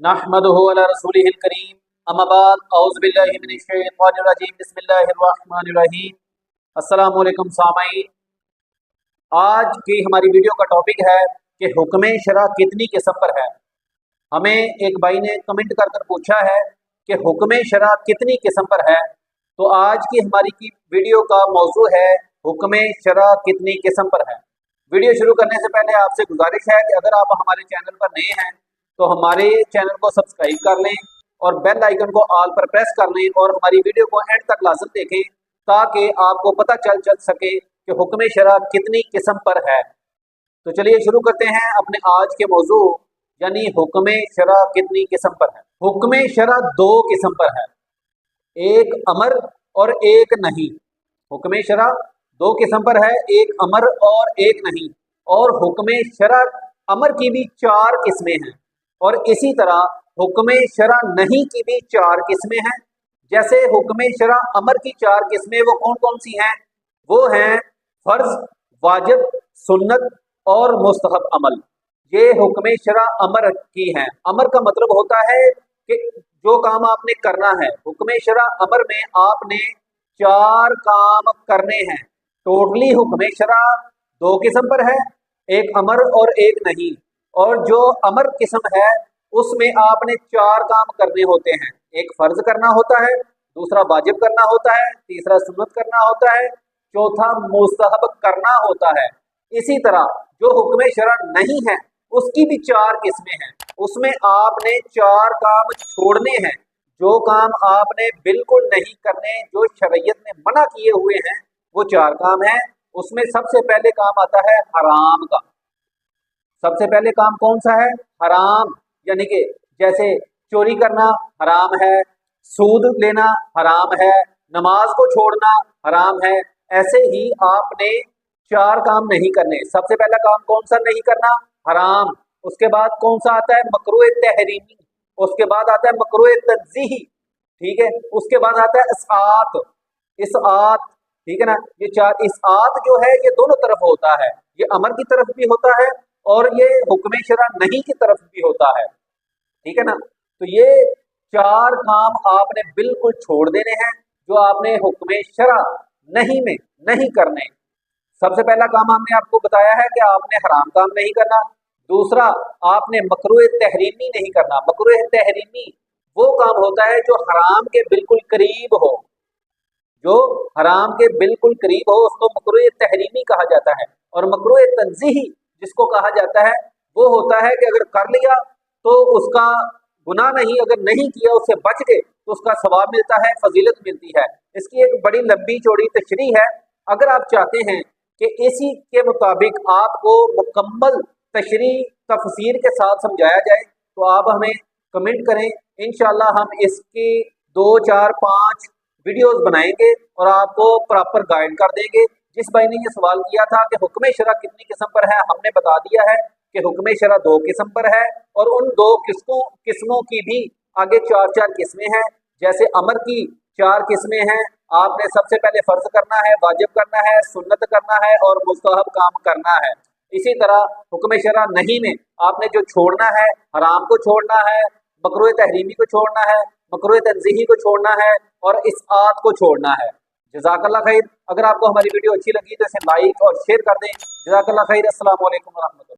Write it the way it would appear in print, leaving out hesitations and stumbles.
नहमदुहु अला रसूलिहिल करीम अम्मा बाद औज़ु बिल्लाहि मिनश शैतानिर रजीम बिस्मिल्लाहिर रहमानिर रहीम। अस्सलामु अलैकुम सामाईन। आज की हमारी वीडियो का टॉपिक है कि हुक्म शरा कितनी किस्म पर है। हमें एक भाई ने कमेंट कर पूछा है कि हुक्म शरा कितनी किस्म पर है। तो आज की हमारी की वीडियो का मौजू है हुक्म शरा कितनी किस्म पर है। वीडियो शुरू करने से पहले आपसे गुजारिश है कि अगर आप हमारे चैनल पर नए हैं तो हमारे चैनल को सब्सक्राइब कर लें और बेल आइकन को ऑल पर प्रेस कर लें और हमारी वीडियो को एंड तक लाजम देखें ताकि आपको पता चल सके कि हुक्म शरा कितनी किस्म पर है। तो चलिए शुरू करते हैं अपने आज के मौजू यानी हुक्म शरा कितनी किस्म पर है। हुक्म शरा दो किस्म पर है, एक अमर और एक नहीं। हुक्म शरा दो किस्म पर है, एक अमर और एक नहीं। और हुक्म शरा अमर की भी चार किस्में हैं और इसी तरह हुक्म शरा नहीं की भी चार किस्में हैं। जैसे हुक्म शरा अमर की चार किस्में वो कौन कौन सी हैं? वो हैं फर्ज, वाजिब, सुन्नत और मुस्तहब अमल। ये हुक्म शरा अमर की हैं। अमर का मतलब होता है कि जो काम आपने करना है। हुक्म शरा अमर में आपने चार काम करने हैं। टोटली हुक्म शरा दो किस्म पर है, एक अमर और एक नहीं। और जो अमर किस्म है उसमें आपने चार काम करने होते हैं। एक फर्ज करना होता है, दूसरा वाजिब करना होता है, तीसरा सुन्नत करना होता है, चौथा मुस्तहब करना होता है। इसी तरह जो हुक्म शरा नहीं है उसकी भी चार किस्में हैं। उसमें आपने चार काम छोड़ने हैं। जो काम आपने बिल्कुल नहीं करने, जो शरीयत ने मना किए हुए हैं, वो चार काम हैं। उसमें सबसे पहले काम आता है हराम का। सबसे पहले काम कौन सा है? हराम, यानी कि जैसे चोरी करना हराम है, सूद लेना हराम है, नमाज को छोड़ना हराम है। ऐसे ही आपने चार काम नहीं करने। सबसे पहला काम कौन सा नहीं करना? हराम। उसके बाद कौन सा आता है? मकरूह तहरीमी। उसके बाद आता है मकरूह तंज़ीही, ठीक है। उसके बाद आता है इसआत। इसआत, ठीक है ना। ये चार, इसआत जो है ये दोनों तरफ होता है। ये अमर की तरफ भी होता है और ये हुक्म शरा नहीं की तरफ भी होता है, ठीक है ना। तो ये चार काम आपने बिल्कुल छोड़ देने हैं जो आपने हुक्म शरा नहीं में नहीं करने। सबसे पहला काम हमने आपको बताया है कि आपने हराम काम नहीं करना। दूसरा, आपने मकरूह तहरीमी नहीं करना। मकरूह तहरीमी वो काम होता है जो हराम के बिल्कुल करीब हो। जो हराम के बिल्कुल करीब हो उसको मकरूह तहरीमी कहा जाता है। और मकरूह तंज़ीही जिसको कहा जाता है वो होता है कि अगर कर लिया तो उसका गुनाह नहीं, अगर नहीं किया उससे बच गए तो उसका सवाब मिलता है, फजीलत मिलती है। इसकी एक बड़ी लंबी चौड़ी तशरीह है। अगर आप चाहते हैं कि इसी के मुताबिक आपको मुकम्मल तशरीह तफसीर के साथ समझाया जाए तो आप हमें कमेंट करें। इंशाल्लाह हम इसकी 2, 4, 5 वीडियोस बनाएंगे और आपको प्रॉपर गाइड कर देंगे। जिस भाई ने ये सवाल किया था कि हुक्म शरा कितनी किस्म पर है, हमने बता दिया है कि हुक्म शरा दो किस्म पर है और उन दो किस्मों की भी आगे चार चार किस्में हैं। जैसे अमर की चार किस्में हैं, आपने सबसे पहले फर्ज करना है, वाजिब करना है, सुन्नत करना है और मुस्तहब काम करना है। इसी तरह हुक्म शरा नहीं में आपने जो छोड़ना है, हराम को छोड़ना है, मकरूह तहरीमी को छोड़ना है, मकरूह तंज़ीही को छोड़ना है और इसआत को छोड़ना है। जज़ाकल्लाह खैर। अगर आपको हमारी वीडियो अच्छी लगी तो इसे लाइक और शेयर कर दें। जज़ाकल्लाह खैर। अस्सलामु अलैकुम व रहमतुल्लाह।